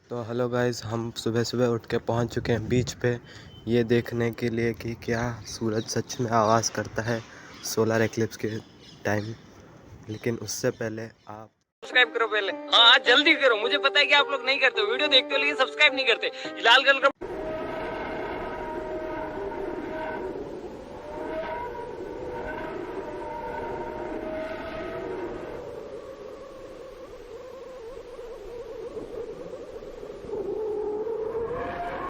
तो hello guys, हम सुबह सुबह उठ के पहुंच चुके हैं बीच पे, ये देखने के लिए कि क्या सूरज सच में आवाज़ करता है सोलर एक्लिप्स के टाइम। लेकिन उससे पहले आप सब्सक्राइब करो पहले। हाँ जल्दी करो, मुझे पता है कि आप लोग नहीं करते, वीडियो देखते हो लेकिन सब्सक्राइब नहीं करते। लाल कलर का